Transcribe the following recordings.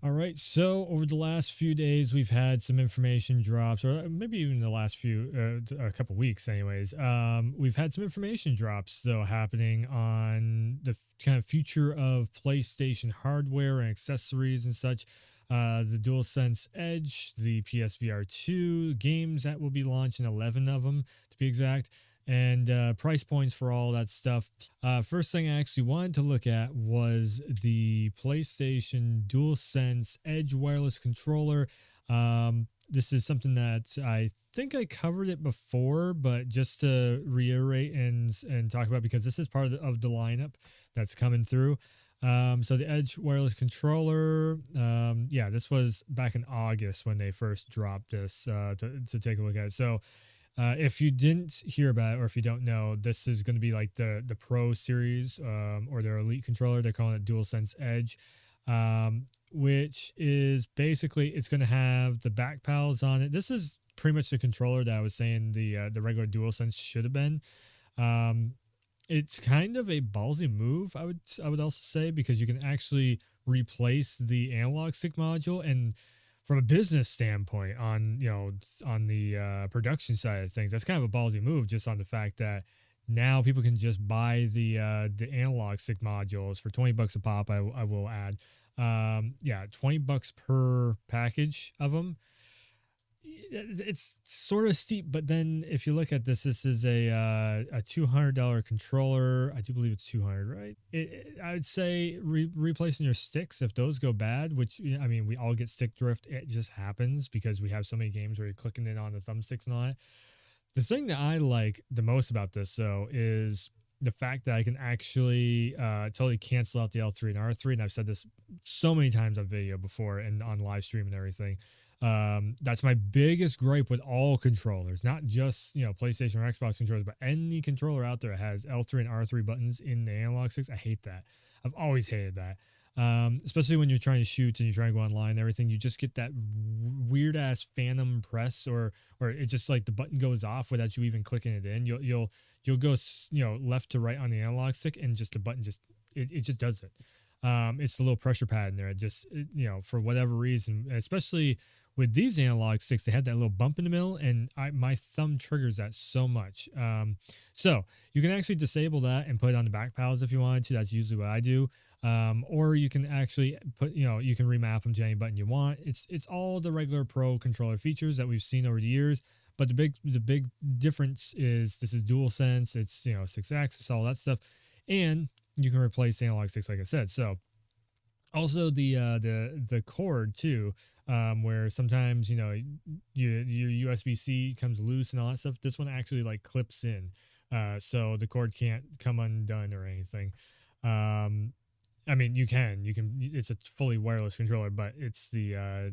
All right, so over the last few days, we've had some information drops, or maybe even the last a couple weeks, anyways. We've had some information drops, though, happening on the kind of future of PlayStation hardware and accessories and such. The Dualsense Edge, the PSVR2 games that will be launching, 11 of them to be exact, and price points for all that stuff. First thing I actually wanted to look at was the PlayStation DualSense Edge wireless controller. This is something that I think I covered it before, but just to reiterate and talk about, because this is part of the lineup that's coming through. So the Edge wireless controller, yeah, this was back in August when they first dropped this to take a look at it. So if you didn't hear about it, or if you don't know, this is going to be like the Pro series, or their Elite controller. They're calling it DualSense Edge, which is basically, it's going to have the back pals on it. This is pretty much the controller that I was saying the regular DualSense should have been. It's kind of a ballsy move, I would also say, because you can actually replace the analog stick module. And from a business standpoint, on the production side of things, that's kind of a ballsy move, just on the fact that now people can just buy the analog stick modules for $20 a pop. I will add, yeah, $20 per package of them. It's sort of steep, but then if you look at this is a $200 controller. I do believe it's 200, right? I would say replacing your sticks, if those go bad, which, I mean, we all get stick drift. It just happens because we have so many games where you're clicking in on the thumbsticks and all that. The thing that I like the most about this, though, is the fact that I can actually totally cancel out the L3 and R3. And I've said this so many times on video before and on live stream and everything. That's my biggest gripe with all controllers, not just, PlayStation or Xbox controllers, but any controller out there that has L3 and R3 buttons in the analog sticks. I hate that. I've always hated that. Especially when you're trying to shoot and you're trying to go online and everything, you just get that weird ass phantom press, or it just like the button goes off without you even clicking it in. You'll go, left to right on the analog stick, and just the button it just does it. It's the little pressure pad in there. For whatever reason, especially with these analog sticks, they had that little bump in the middle, and my thumb triggers that so much. So you can actually disable that and put it on the back paddles if you wanted to. That's usually what I do. Or you can actually put, you can remap them to any button you want. It's all the regular Pro controller features that we've seen over the years. But the big difference is this is DualSense. It's 6-axis, all that stuff, and you can replace analog sticks, like I said. So also the cord too, where sometimes your USB-C comes loose and all that stuff. This one actually like clips in, so the cord can't come undone or anything. I mean, you can. It's a fully wireless controller, but it's they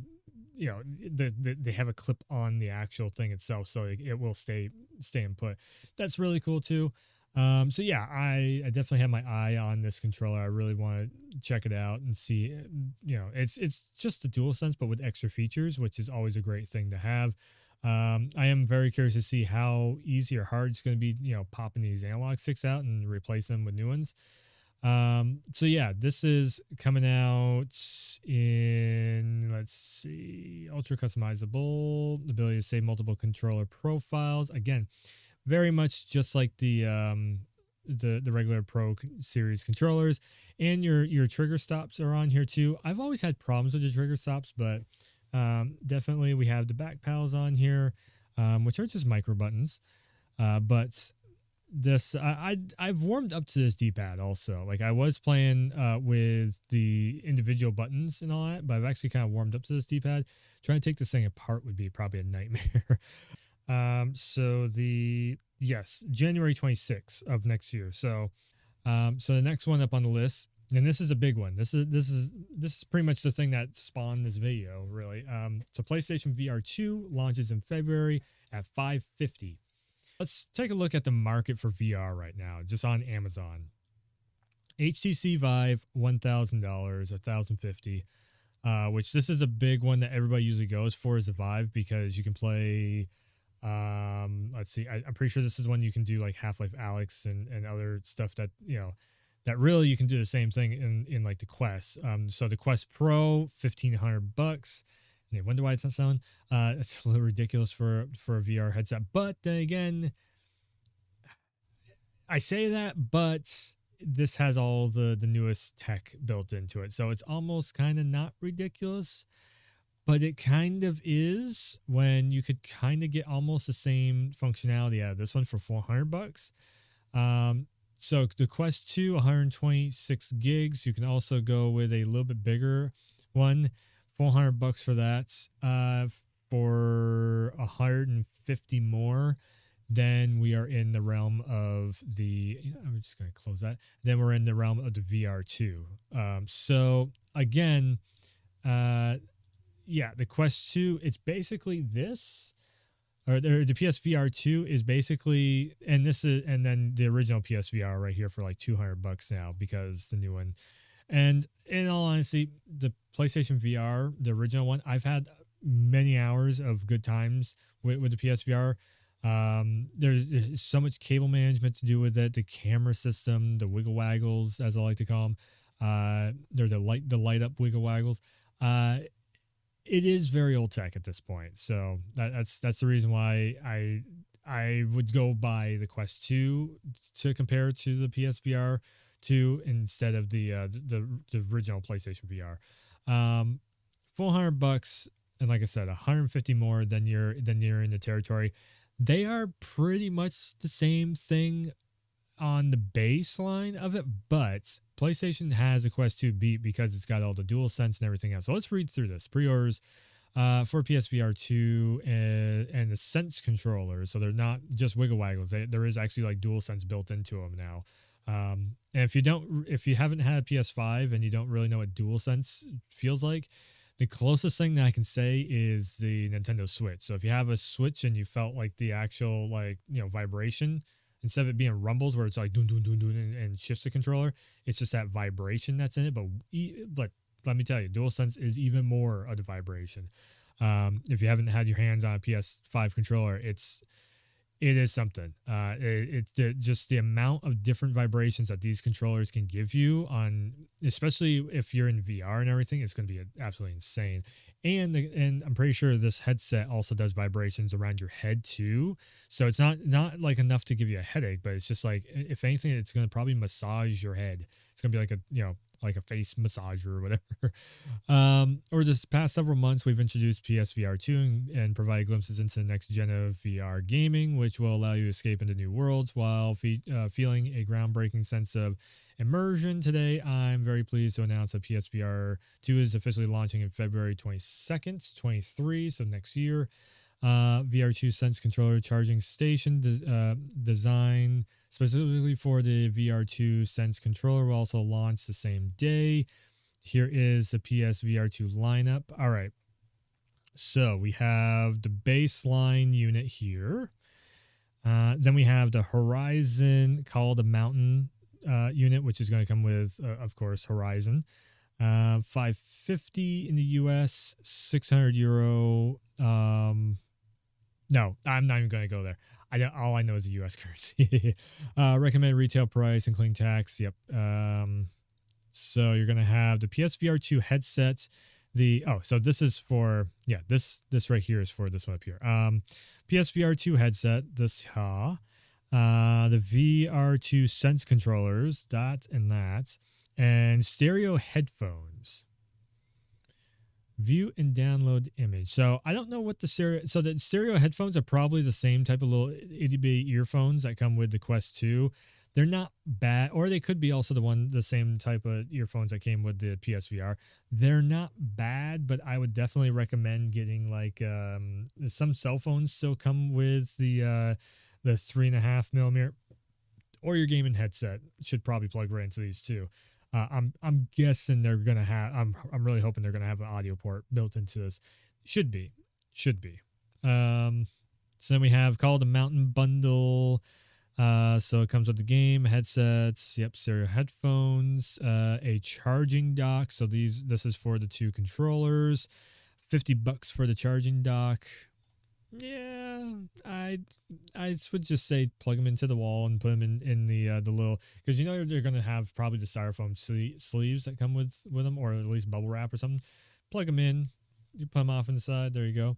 have a clip on the actual thing itself, so it will stay in put. That's really cool too. So yeah, I definitely have my eye on this controller. I really want to check it out and see. It's just the DualSense, but with extra features, which is always a great thing to have. I am very curious to see how easy or hard it's going to be, popping these analog sticks out and replace them with new ones. So yeah, this is coming out in, let's see, ultra customizable, the ability to save multiple controller profiles. Again, very much just like the regular Pro series controllers, and your trigger stops are on here too. I've always had problems with the trigger stops, but definitely we have the back paddles on here, which are just micro buttons. But this I've warmed up to this D-pad also. Like, I was playing with the individual buttons and all that, but I've actually kind of warmed up to this D-pad. Trying to take this thing apart would be probably a nightmare. So January 26th of next year. So the next one up on the list, and this is a big one. This is pretty much the thing that spawned this video, really. So PlayStation VR2 launches in February at $550. Let's take a look at the market for VR right now, just on Amazon. HTC Vive, $1,000, $1,050, which this is a big one that everybody usually goes for, is the Vive, because you can play, let's see, I'm pretty sure this is one you can do like Half-Life Alyx and other stuff that, that really you can do the same thing in like the Quest. So the Quest Pro, $1,500. And they wonder why it's not selling. It's a little ridiculous for a VR headset. But then again, I say that, but this has all the newest tech built into it, so it's almost kind of not ridiculous. But it kind of is when you could kind of get almost the same functionality out of this one for $400. So the Quest 2, 126 gigs. You can also go with a little bit bigger one, $400 for that. For 150 more, then we are in the realm of the. I'm just going to close that. Then we're in the realm of the VR2. So again, yeah, the Quest 2, it's basically this, or the PSVR2 is basically, and then the original PSVR right here for like $200 now because the new one. And in all honesty, the PlayStation VR, the original one, I've had many hours of good times with the PSVR. There's so much cable management to do with it, the camera system, the wiggle waggles, as I like to call them. They're the light up wiggle waggles. It is very old tech at this point, so that's the reason why I would go by the Quest 2 to compare to the PSVR 2 instead of the original PlayStation VR. $400, and like I said, 150 more than you're in the territory. They are pretty much the same thing on the baseline of it, but PlayStation has a Quest 2 beat because it's got all the Dualsense and everything else. So let's read through this. Pre-orders for PSVR 2 and the Sense controllers. So they're not just wiggle waggles. There is actually like Dualsense built into them now. And if you haven't had a PS5 and you don't really know what Dualsense feels like, the closest thing that I can say is the Nintendo Switch. So if you have a Switch and you felt like the actual vibration, instead of it being rumbles where it's like dun dun dun dun and shifts the controller, it's just that vibration that's in it. But let me tell you, DualSense is even more of the vibration. If you haven't had your hands on a PS5 controller, it is something. Just the amount of different vibrations that these controllers can give you on, especially if you're in VR and everything, it's going to be absolutely insane. And I'm pretty sure this headset also does vibrations around your head too. So it's not like enough to give you a headache, but it's just like, if anything, it's going to probably massage your head. It's going to be like like a face massager or whatever. Over this past several months, we've introduced PSVR2 and provided glimpses into the next gen of VR gaming, which will allow you to escape into new worlds while feeling a groundbreaking sense of immersion. Today, I'm very pleased to announce that PSVR 2 is officially launching in February 22nd, 23, so next year. VR2 Sense controller charging station design specifically for the VR2 Sense controller will also launch the same day. Here is the PSVR2 lineup. All right. So we have the baseline unit here. Then we have the Horizon Call the Mountain unit, which is going to come with, of course, Horizon. 550 in the US, 600 euro. No, I'm not even going to go there. All I know is the US currency. Recommended retail price, including tax. Yep. So you're going to have the PSVR2 headset. So this is for, this right here is for this one up here. PSVR2 headset, the VR2 Sense controllers, that, and stereo headphones. View and download image. So I don't know what the stereo headphones are probably the same type of little itty-bitty earphones that come with the Quest 2. They're not bad, or they could be also the same type of earphones that came with the PSVR. They're not bad, but I would definitely recommend getting like some cell phones still come with the 3.5 millimeter, or your gaming headset should probably plug right into these too. I'm guessing they're gonna have. I'm really hoping they're gonna have an audio port built into this. Should be. So then we have Call the Mountain bundle. So it comes with the game, headsets, stereo headphones, a charging dock. So this is for the two controllers. $50 for the charging dock. Yeah, I would just say plug them into the wall and put them in the little, because you know they're gonna have probably the styrofoam sleeves that come with them, or at least bubble wrap or something. Plug them in, you put them off on the side. There you go.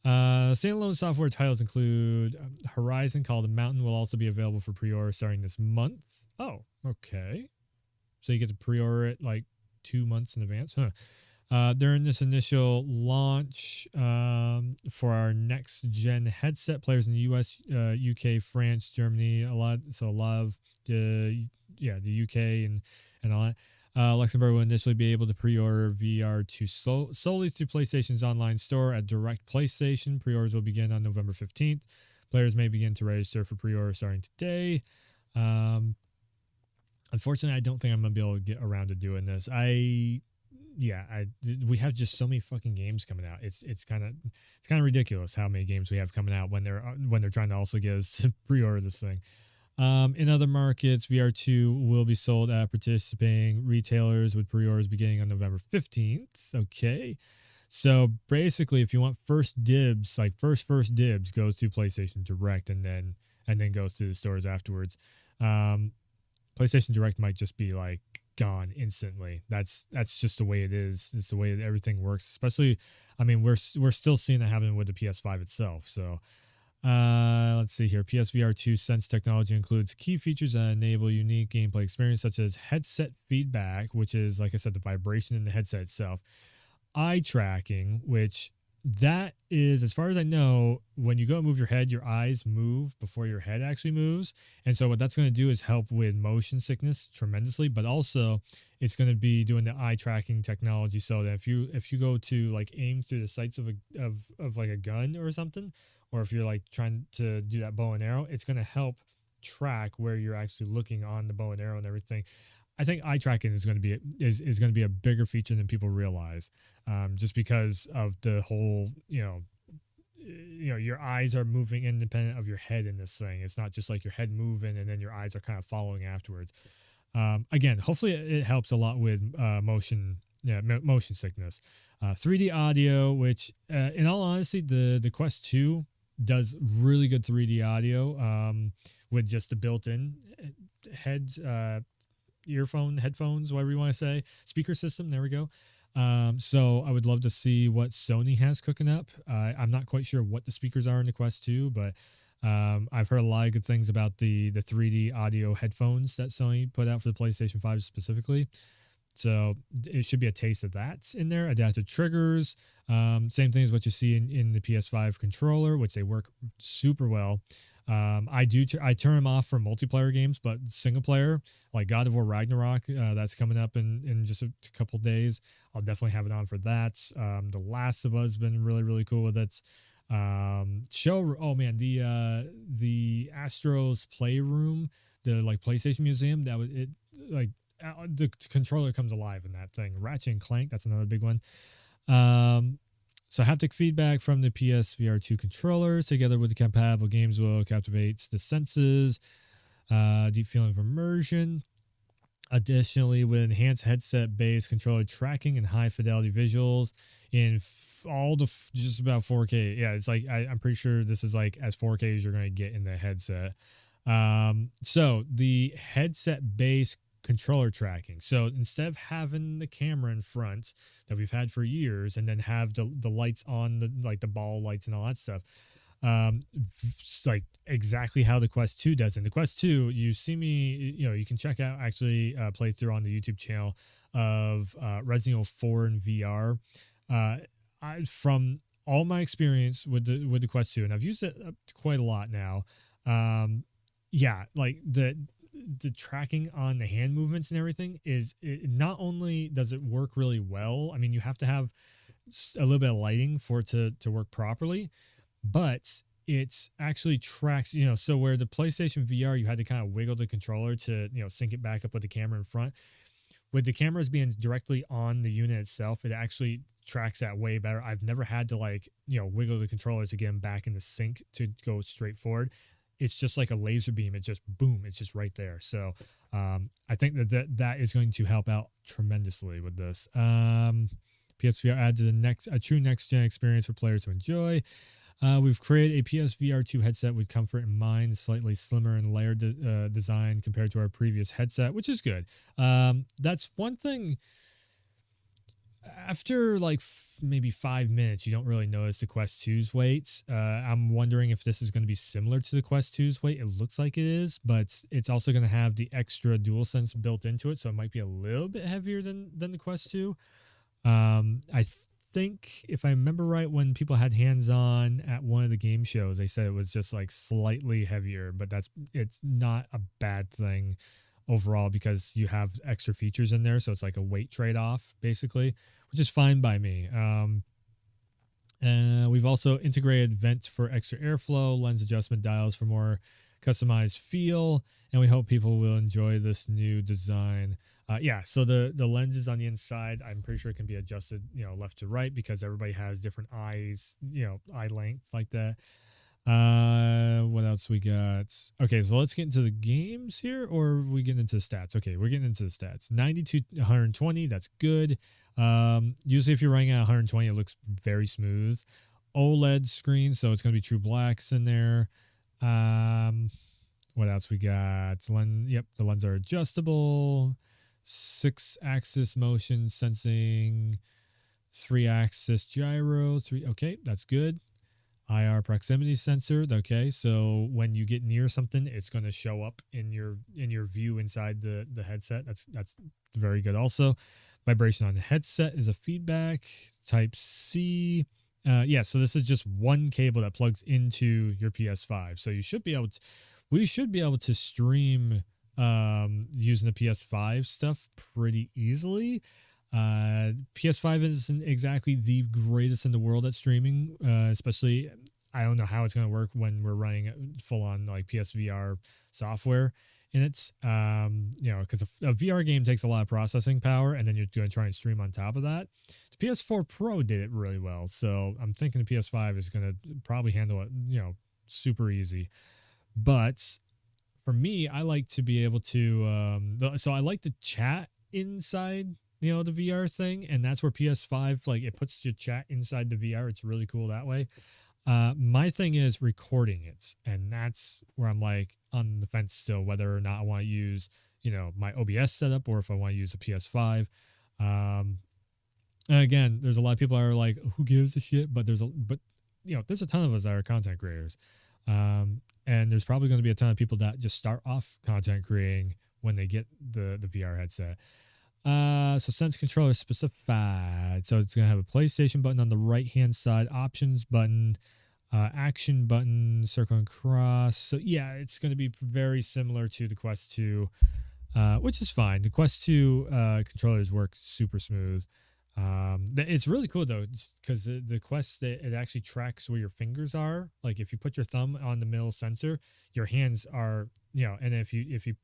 Standalone software titles include Horizon Call the Mountain will also be available for pre-order starting this month. Oh, okay. So you get to pre-order it like 2 months in advance, huh? During this initial launch for our next gen headset, players in the US, UK, France, Germany, a lot of the UK and all that. Luxembourg will initially be able to pre-order VR2 solely through PlayStation's online store at Direct PlayStation. Pre-orders will begin on November 15th. Players may begin to register for pre-order starting today. Unfortunately, I don't think I'm going to be able to get around to doing this. We have just so many fucking games coming out. It's kind of ridiculous how many games we have coming out when they're trying to also get us to pre-order this thing. In other markets, VR2 will be sold at participating retailers with pre-orders beginning on November 15th. Okay. So basically, if you want first dibs, like first dibs goes to PlayStation Direct and then goes to the stores afterwards. PlayStation Direct might just be like gone instantly. That's just the way it is. It's the way that everything works. Especially, I mean, we're still seeing that happen with the PS5 itself. So let's see here. PSVR2 Sense technology includes key features that enable unique gameplay experience, such as headset feedback, which is, like I said, the vibration in the headset itself, eye tracking, which that is, as far as I know, when you go move your head, your eyes move before your head actually moves. And so what that's going to do is help with motion sickness tremendously, but also it's going to be doing the eye tracking technology so that if you go to like aim through the sights of like a gun or something, or if you're like trying to do that bow and arrow, it's going to help track where you're actually looking on the bow and arrow and everything. I think eye tracking is going to be a bigger feature than people realize, just because of the whole your eyes are moving independent of your head in this thing. It's not just like your head moving and then your eyes are kind of following afterwards. Again, hopefully it helps a lot with motion sickness. 3D audio, which in all honesty, the Quest 2 does really good 3D audio with just the built-in headphones, whatever you want to say, speaker system. There we go. So I would love to see what Sony has cooking up. I'm not quite sure what the speakers are in the Quest 2, but I've heard a lot of good things about the 3D audio headphones that Sony put out for the PlayStation 5 specifically. So it should be a taste of that in there. Adaptive triggers, same thing as what you see in the PS5 controller, which they work super well. I turn them off for multiplayer games, but single player, like God of War Ragnarok, that's coming up in just a couple days. I'll definitely have it on for that. The Last of Us has been really, really cool with it. The Astro's Playroom, the like PlayStation Museum, the controller comes alive in that thing. Ratchet and Clank, that's another big one. So haptic feedback from the PSVR2 controllers together with the compatible games will captivate the senses. Deep feeling of immersion. Additionally, with enhanced headset-based controller tracking and high-fidelity visuals in just about 4K. Yeah, it's like I'm pretty sure this is like as 4K as you're going to get in the headset. So the headset-based controller tracking. So instead of having the camera in front that we've had for years and then have the lights on, the ball lights and all that stuff, like exactly how the Quest 2 does. In the Quest 2, you see me, you can check out actually playthrough on the YouTube channel of Resident Evil 4 in VR. From all my experience with the Quest 2, and I've used it quite a lot now. Like the tracking on the hand movements and everything not only does it work really well. I mean, you have to have a little bit of lighting for it to work properly, but it actually tracks, so where the PlayStation VR, you had to kind of wiggle the controller to, sync it back up with the camera in front. With the cameras being directly on the unit itself, it actually tracks that way better. I've never had to wiggle the controller to get them back in the sync to go straight forward. It's just like a laser beam. It just boom. It's just right there. So I think that is going to help out tremendously with this. PSVR adds a true next gen experience for players to enjoy. We've created a PSVR2 headset with comfort in mind, slightly slimmer and layered design compared to our previous headset, which is good. That's one thing. After like maybe 5 minutes, you don't really notice the Quest 2's weight. I'm wondering if this is going to be similar to the Quest 2's weight. It looks like it is, but it's also going to have the extra DualSense built into it, so it might be a little bit heavier than the Quest 2. I think if I remember right, when people had hands-on at one of the game shows, they said it was just like slightly heavier, but it's not a bad thing overall because you have extra features in there, so it's like a weight trade-off basically, which is fine by me. We've also integrated vents for extra airflow, lens adjustment dials for more customized feel, and we hope people will enjoy this new design. Yeah, so the lenses on the inside, I'm pretty sure it can be adjusted, left to right, because everybody has different eyes, eye length like that. What else we got? Okay, so let's get into the games here, or are we getting into the stats? Okay, we're getting into the stats. 90 to 120, that's good. Usually if you're running at 120, it looks very smooth. OLED screen, so it's going to be true blacks in there. What else we got? Yep, the lenses are adjustable. 6-axis motion sensing, 3-axis gyro, okay, that's good. IR proximity sensor, okay, so when you get near something, it's going to show up in your view inside the headset. That's very good. Also, vibration on the headset is a feedback. Type C. Yeah, so this is just one cable that plugs into your PS5. So we should be able to stream using the PS5 stuff pretty easily. PS5 isn't exactly the greatest in the world at streaming, especially I don't know how it's going to work when we're running full on like PSVR software in it. Because a VR game takes a lot of processing power, and then you're going to try and stream on top of that. The PS4 Pro did it really well, so I'm thinking the PS5 is going to probably handle it, super easy. But for me, I like to be able to, so I like to chat inside the VR thing, and that's where PS5, like, it puts your chat inside the VR. It's really cool that way. My thing is recording it, and that's where I'm like on the fence still, whether or not I want to use, my OBS setup, or if I want to use a PS5. And again, there's a lot of people that are like, who gives a shit? But there's a ton of us that are content creators. And there's probably going to be a ton of people that just start off content creating when they get the VR headset. So sense controller specified. So it's going to have a PlayStation button on the right-hand side, options button, action button, circle and cross. So yeah, it's going to be very similar to the Quest 2, which is fine. The Quest 2 controllers work super smooth. It's really cool though, because the Quest, it actually tracks where your fingers are. Like if you put your thumb on the middle sensor, your hands are, and if you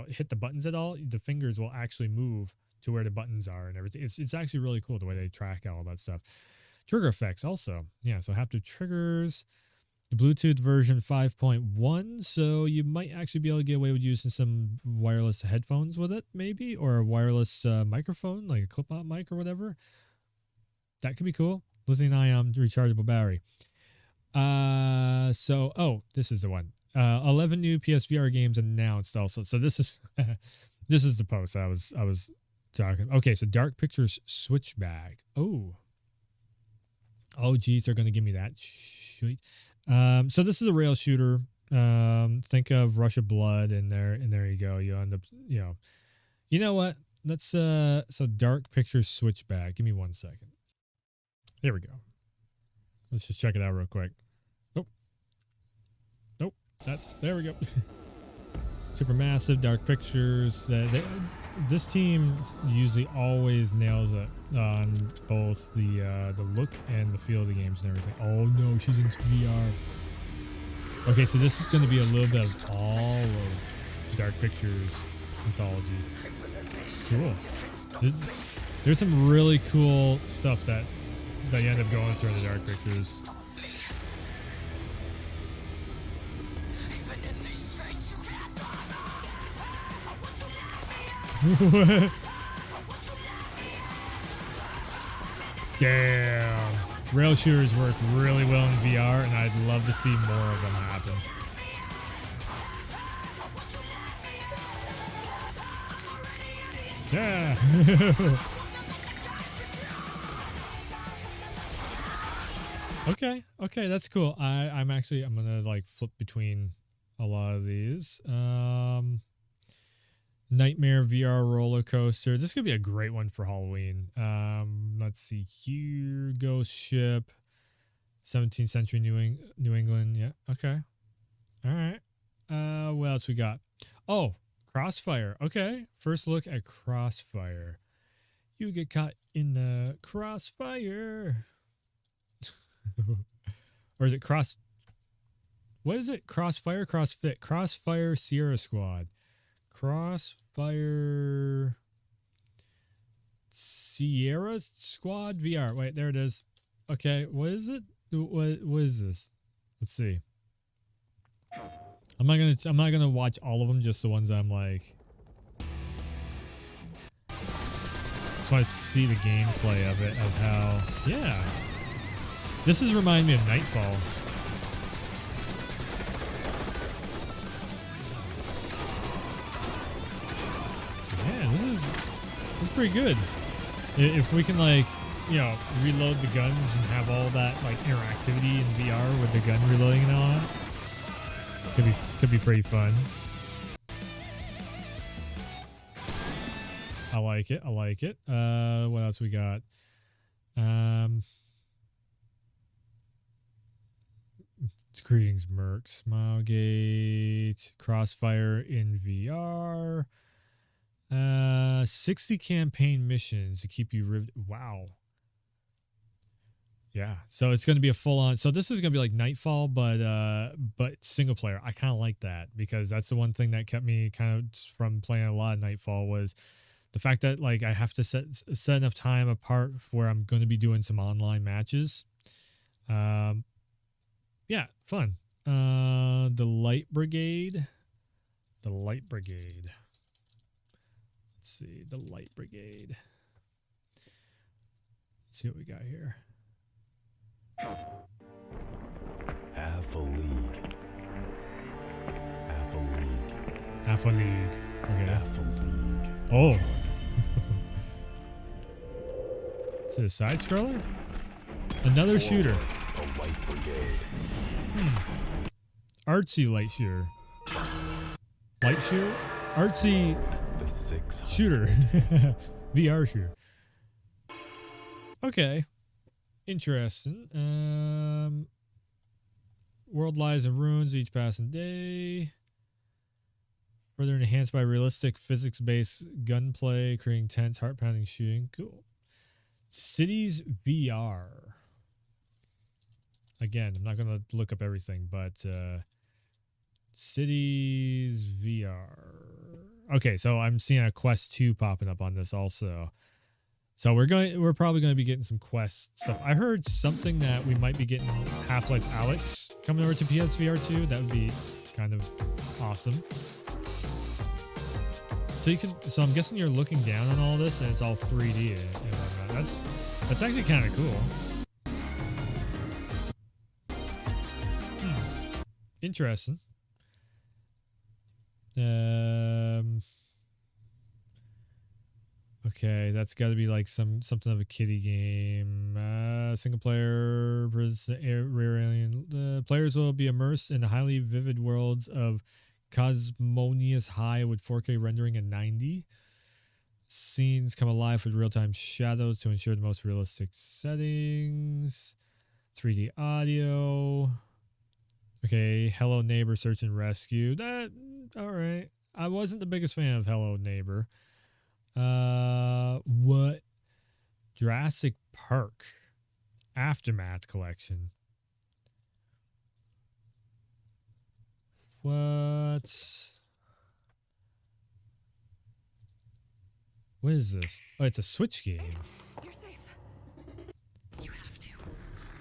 hit the buttons at all, the fingers will actually move to where the buttons are and everything. It's actually really cool the way they track all that stuff. Trigger effects also. Yeah, so haptic triggers. The Bluetooth version 5.1, so you might actually be able to get away with using some wireless headphones with it, maybe, or a wireless microphone, like a clip-on mic or whatever. That could be cool. Lithium-ion rechargeable battery. This is the one. 11 new PSVR games announced also. So this is this is the post I was talking. Okay, so Dark Pictures Switchback. Oh geez, they're gonna give me that. So this is a rail shooter. Think of Rush of Blood, and there you go. You end up, you know what? Let's so Dark Pictures Switchback. Give me 1 second. There we go. Let's just check it out real quick. Nope. There we go. Supermassive Dark Pictures. This team usually always nails it on both the look and the feel of the games and everything. Oh no, she's in VR. Okay, so this is going to be a little bit of all of Dark Pictures mythology. Cool. There's some really cool stuff that you end up going through in the Dark Pictures. Damn. Rail shooters work really well in VR, and I'd love to see more of them happen. Yeah. Okay, that's cool. I'm gonna like flip between a lot of these. Nightmare VR roller coaster. This could be a great one for Halloween. Let's see here. Ghost ship. 17th century New England. Yeah. Okay. All right. What else we got? Oh, Crossfire. Okay. First look at Crossfire. You get caught in the crossfire. Or is it what is it? Crossfire, CrossFit, Crossfire Sierra Squad. Crossfire Sierra Squad VR. Wait, there it is. Okay, what is it? What is this? Let's see. I'm not gonna watch all of them, just the ones I'm like. Just want to see the gameplay of it, of how. Yeah. This is reminding me of Nightfall. Yeah, this is pretty good. If we can, like, you know, reload the guns and have all that like interactivity in VR with the gun reloading and all that, could be pretty fun. I like it. What else we got? Greetings, Merc. Smilegate. Crossfire in VR. 60 campaign missions to keep you riveted. Wow. Yeah. So it's going to be a full-on. So this is going to be like Nightfall, but single player. I kind of like that because that's the one thing that kept me kind of from playing a lot of Nightfall was the fact that like I have to set enough time apart where I'm going to be doing some online matches. Yeah, fun. The Light Brigade. Let's see, the Light Brigade. Let's see what we got here. Half a league. Okay. Half a league. Oh. Is it a side scroller? Another shooter. The Light Brigade. Artsy light shooter. Artsy The 600. shooter. VR shooter. Okay. Interesting. World lies in ruins each passing day. Further enhanced by realistic physics-based gunplay, creating tense, heart-pounding shooting. Cool. Cities VR. Again, I'm not going to look up everything, but Cities VR. Okay, so I'm seeing a Quest 2 popping up on this also. So we're probably going to be getting some Quest stuff. I heard something that we might be getting Half-Life Alyx coming over to PSVR2. That would be kind of awesome. So I'm guessing you're looking down on all this and it's all 3D and whatnot. That's actually kind of cool. Interesting. Okay, that's got to be like something of a kiddie game. Single player, rare alien. Players will be immersed in the highly vivid worlds of Cosmonious High with 4K rendering and 90. Scenes come alive with real-time shadows to ensure the most realistic settings. 3D audio. Okay, Hello Neighbor Search and Rescue. That, all right. I wasn't the biggest fan of Hello Neighbor. What? Jurassic Park Aftermath Collection. What is this? Oh, it's a Switch game. You're safe. You have to.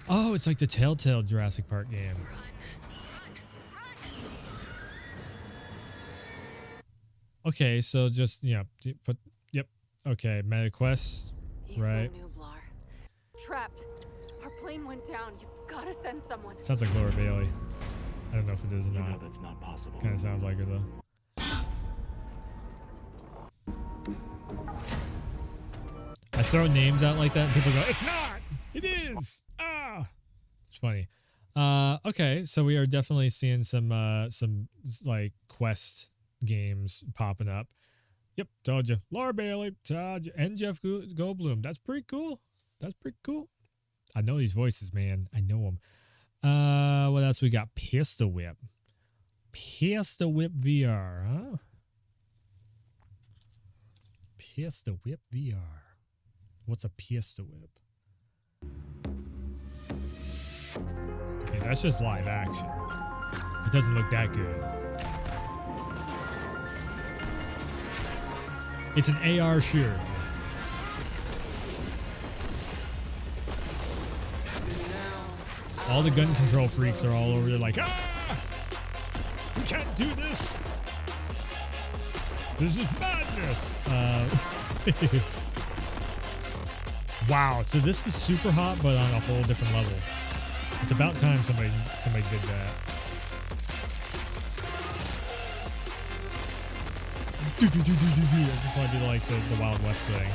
Oh, it's like the Telltale Jurassic Park game. Okay, so just yep. Okay, MetaQuest, He's right? the Nublar. Trapped. Our plane went down. You've got to send someone. Sounds like Laura Bailey. I don't know if it is or You know not. that's not possible. Kind of sounds like her though. I throw names out like that and people go, "It's not! It is! Ah!" It's funny. Okay, so we are definitely seeing some like quest games popping up. Yep, told you. Laura Bailey, told you. And Jeff Goldblum. That's pretty cool. That's pretty cool. I know these voices, man. I know them. What else we got? Pistol Whip. Pistol Whip VR, huh? Pistol Whip VR. What's a Pistol Whip? Okay, that's just live action. It doesn't look that good. It's an AR shooter. All the gun control freaks are all over there like, ah! We can't do this! This is madness! Wow, so this is super hot, but on a whole different level. It's about time somebody did that. I just want to do like the Wild West thing.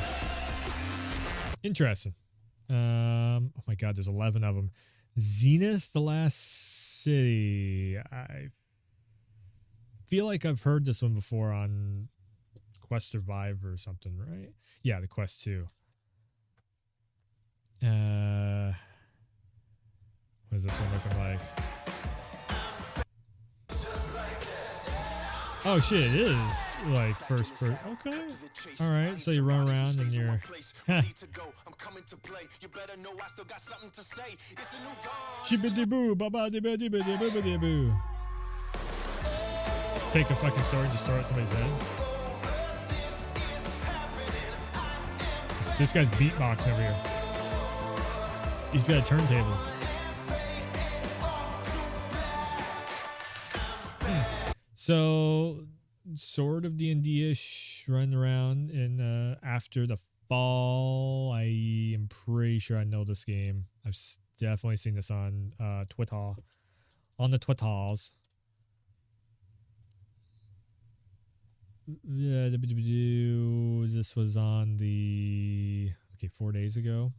Interesting. Oh my god, there's 11 of them. Zenith, the Last City. I feel like I've heard this one before on Quest Survive or something, right? Yeah, the Quest 2. What is this one looking like? Oh shit, it is like first person. Okay. Alright, so you run around and you're Shibbity-boo, baba-dibba-dibba-dibba-dibba-dibba. Take a fucking sword and just throw it at somebody's head. This guy's beatboxing over here. He's got a turntable. So, sort of D&D-ish, run around in after the fall. I am pretty sure I know this game. I've definitely seen this on Twitter, on the Twitters. Yeah, this was on the 4 days ago.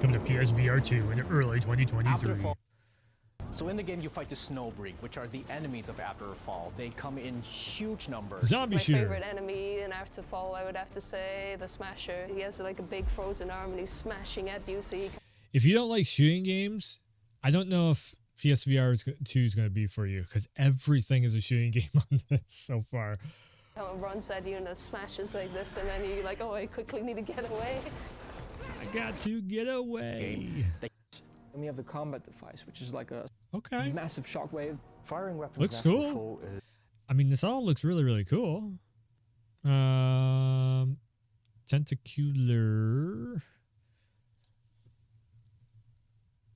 Coming to PSVR2 in early 2023. So in the game, you fight the Snowbreak, which are the enemies of Afterfall. They come in huge numbers. Zombie My shooter. favorite enemy in Afterfall, I would have to say, the Smasher. He has like a big frozen arm and he's smashing at you, so you can... If you don't like shooting games, I don't know if PSVR 2 is going to be for you, because everything is a shooting game on this so far. It runs at you and it smashes like this, and then you're like, oh, I quickly need to get away. I got to get away. And we have the combat device, which is like a massive shockwave. Firing weapons. Looks cool. I mean, this all looks really, really cool. Tentacular.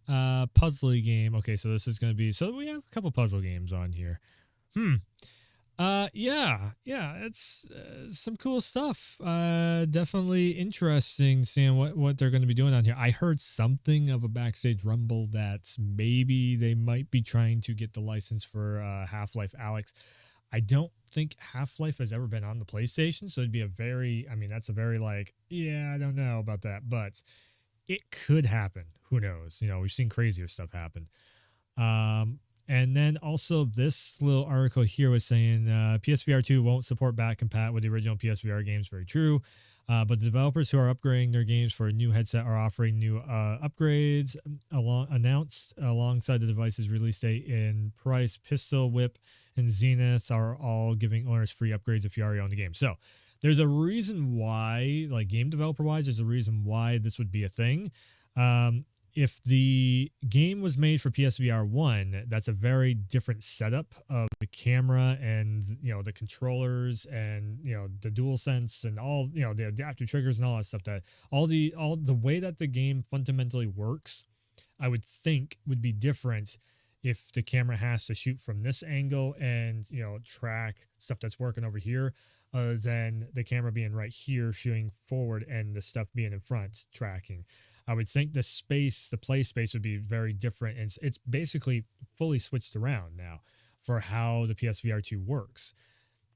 Puzzly game. Okay, so this is going to be... So we have a couple puzzle games on here. Yeah, it's some cool stuff. Definitely interesting seeing what they're going to be doing on here. I heard something of a backstage rumble that maybe they might be trying to get the license for Half-Life Alyx. I don't think Half-Life has ever been on the PlayStation, so it'd be a very... I mean, that's a very like, yeah, I don't know about that, but it could happen. Who knows? You know, we've seen crazier stuff happen. And then also this little article here was saying PSVR 2 won't support back compat with the original PSVR games. Very true. But the developers who are upgrading their games for a new headset are offering new upgrades announced alongside the device's release date in price. Pistol Whip and Zenith are all giving owners free upgrades if you already own the game. So there's a reason why, like game developer wise, there's a reason why this would be a thing. If the game was made for PSVR 1, that's a very different setup of the camera and, you know, the controllers and, you know, the Dualsense and all, you know, the adaptive triggers and all that stuff, that all the way that the game fundamentally works, I would think would be different if the camera has to shoot from this angle and, you know, track stuff that's working over here, than the camera being right here shooting forward and the stuff being in front tracking. I would think the play space would be very different. And it's basically fully switched around now for how the PSVR2 works.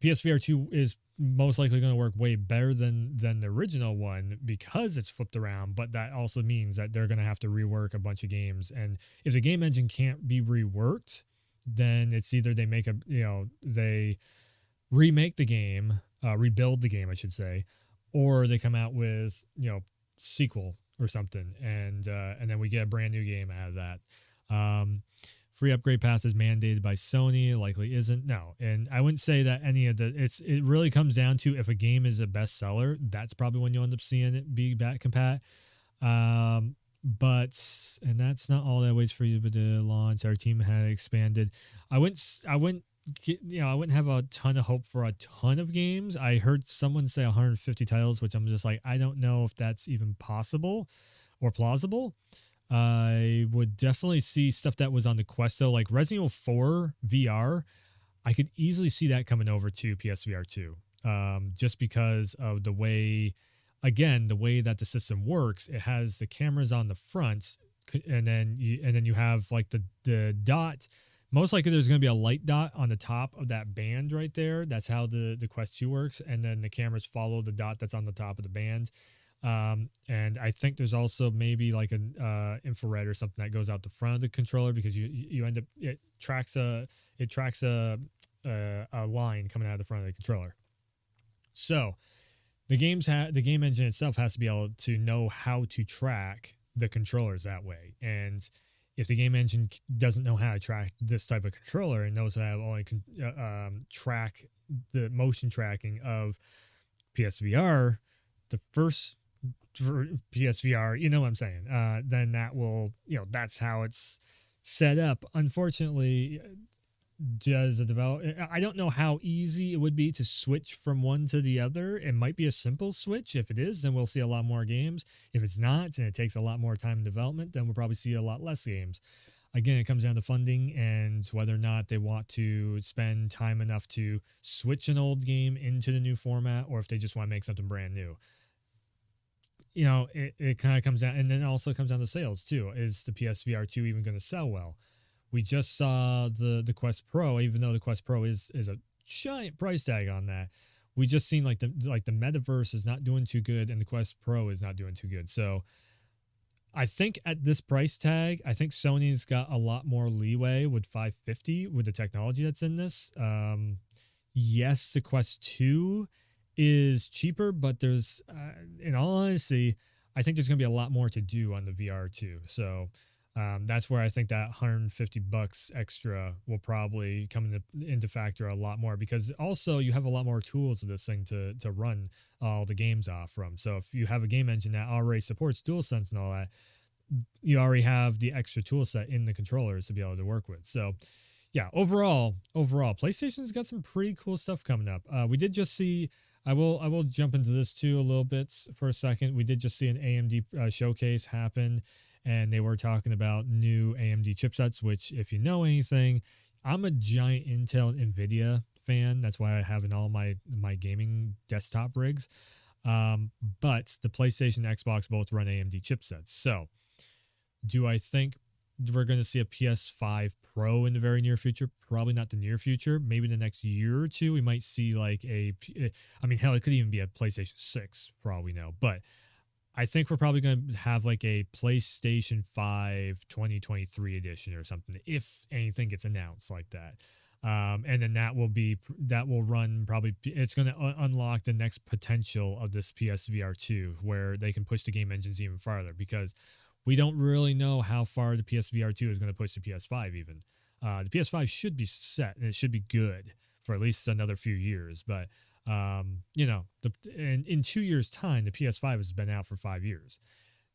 PSVR2 is most likely going to work way better than the original one because it's flipped around, but that also means that they're going to have to rework a bunch of games. And if the game engine can't be reworked, then it's either they make they remake the game, rebuild the game, I should say, or they come out with, you know, sequel or something, and then we get a brand new game out of that. Free upgrade path is mandated by Sony, likely isn't. No, and I wouldn't say that any of it really comes down to if a game is a bestseller, that's probably when you'll end up seeing it be back compat. But that's not all that waits for you to launch. Our team had expanded. I wouldn't have a ton of hope for a ton of games. I heard someone say 150 titles, which I'm just like, I don't know if that's even possible or plausible. I would definitely see stuff that was on the Quest, though, like Resident Evil 4 VR. I could easily see that coming over to PSVR 2, just because of the way that the system works. It has the cameras on the front, and then you have like the dot. Most likely there's going to be a light dot on the top of that band right there. That's how the Quest 2 works. And then the cameras follow the dot that's on the top of the band. And I think there's also maybe like an infrared or something that goes out the front of the controller, because you end up, it tracks a line coming out of the front of the controller. So the game engine itself has to be able to know how to track the controllers that way. And if the game engine doesn't know how to track this type of controller and knows how to only track the motion tracking of PSVR, the first PSVR, you know what I'm saying, then that will, you know, that's how it's set up. Unfortunately, I don't know how easy it would be to switch from one to the other. It might be a simple switch. If it is, then we'll see a lot more games. If it's not, and it takes a lot more time in development, then we'll probably see a lot less games. Again, it comes down to funding and whether or not they want to spend time enough to switch an old game into the new format, or if they just want to make something brand new. You know, it kind of comes down, and then it also comes down to sales too. Is the PSVR 2 even going to sell well? We just saw the Quest Pro, even though the Quest Pro is a giant price tag on that. We just seen like the metaverse is not doing too good, and the Quest Pro is not doing too good. So I think at this price tag, I think Sony's got a lot more leeway with 550 with the technology that's in this. Yes, the Quest 2 is cheaper, but there's, in all honesty, I think there's going to be a lot more to do on the VR2. So that's where I think that $150 extra will probably come into factor a lot more, because also you have a lot more tools with this thing to run all the games off from. So if you have a game engine that already supports DualSense and all that, you already have the extra tool set in the controllers to be able to work with. So yeah, overall, PlayStation's got some pretty cool stuff coming up. We did just see, I will jump into this too a little bit for a second. We did just see an AMD showcase happen, and they were talking about new AMD chipsets, which, if you know anything, I'm a giant Intel and NVIDIA fan. That's why I have in all my gaming desktop rigs. But the PlayStation and Xbox both run AMD chipsets. So do I think we're going to see a PS5 Pro in the very near future? Probably not the near future. Maybe in the next year or two, we might see like hell, it could even be a PlayStation 6 for all we know. But I think we're probably going to have like a PlayStation 5 2023 edition or something, if anything gets announced like that. And then that will run probably, it's going to unlock the next potential of this PSVR 2, where they can push the game engines even farther, because we don't really know how far the PSVR 2 is going to push the PS5 even. The PS5 should be set, and it should be good for at least another few years. But, in 2 years' time, the PS5 has been out for 5 years.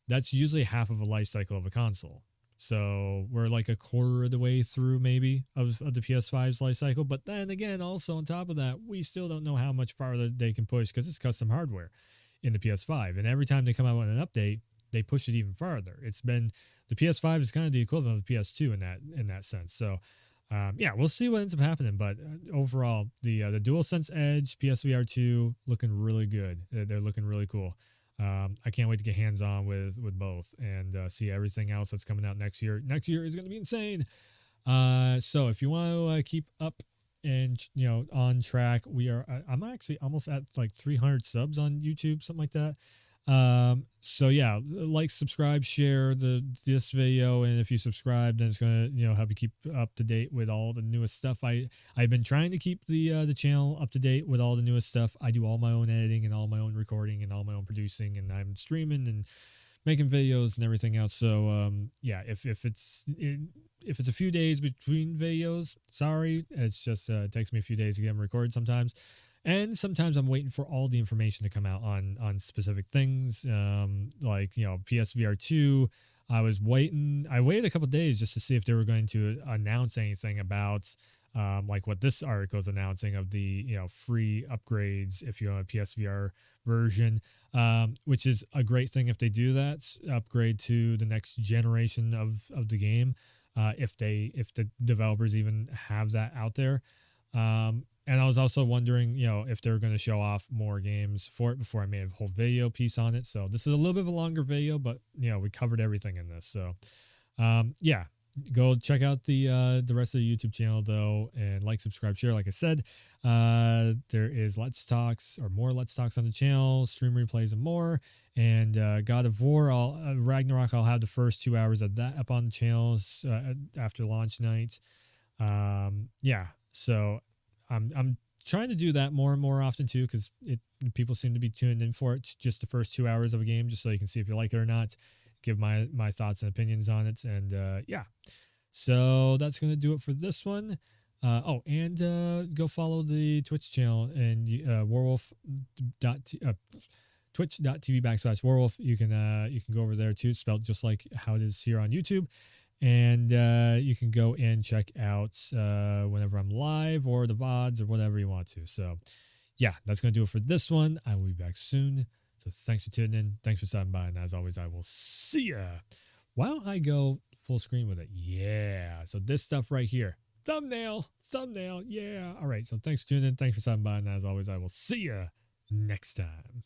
That's usually half of a life cycle of a console. So we're like a quarter of the way through maybe of the PS5's life cycle. But then again, also on top of that, we still don't know how much farther they can push, because it's custom hardware in the PS5. And every time they come out with an update, they push it even farther. It's been the PS5 is kind of the equivalent of the PS2 in that sense. So yeah, we'll see what ends up happening. But overall, the DualSense Edge PSVR2 looking really good. They're looking really cool. I can't wait to get hands on with both and see everything else that's coming out next year. Next year is going to be insane. So if you want to keep up and on track, I'm actually almost at like 300 subs on YouTube, something like that. So yeah, like, subscribe, share this video, and if you subscribe, then it's gonna help you keep up to date with all the newest stuff. I've been trying to keep the channel up to date with all the newest stuff. I do all my own editing and all my own recording and all my own producing, and I'm streaming and making videos and everything else. So yeah, if it's a few days between videos, sorry, it's just it takes me a few days to get them recorded sometimes. And sometimes I'm waiting for all the information to come out on specific things, like PSVR2. I waited a couple of days just to see if they were going to announce anything about like what this article is announcing of the free upgrades if you own a PSVR version, which is a great thing if they do that, upgrade to the next generation of the game, if the developers even have that out there. And I was also wondering, if they were going to show off more games for it before I made a whole video piece on it. So this is a little bit of a longer video, but we covered everything in this. So yeah, go check out the rest of the YouTube channel though, and like, subscribe, share. Like I said, there is more Let's Talks on the channel, stream replays and more. And God of War, Ragnarok, I'll have the first 2 hours of that up on the channels after launch night. Yeah, so I'm trying to do that more and more often too, because people seem to be tuned in for it. Just the first 2 hours of a game, just so you can see if you like it or not. Give my thoughts and opinions on it, and yeah. So that's gonna do it for this one. And go follow the Twitch channel and twitch.tv/werewolf. You can go over there too. It's spelled just like how it is here on YouTube. And you can go and check out whenever I'm live or the VODs or whatever you want to. So, yeah, that's going to do it for this one. I will be back soon. So thanks for tuning in. Thanks for stopping by. And as always, I will see ya. Why don't I go full screen with it? Yeah. So this stuff right here. Thumbnail. Yeah. All right. So thanks for tuning in. Thanks for stopping by. And as always, I will see ya next time.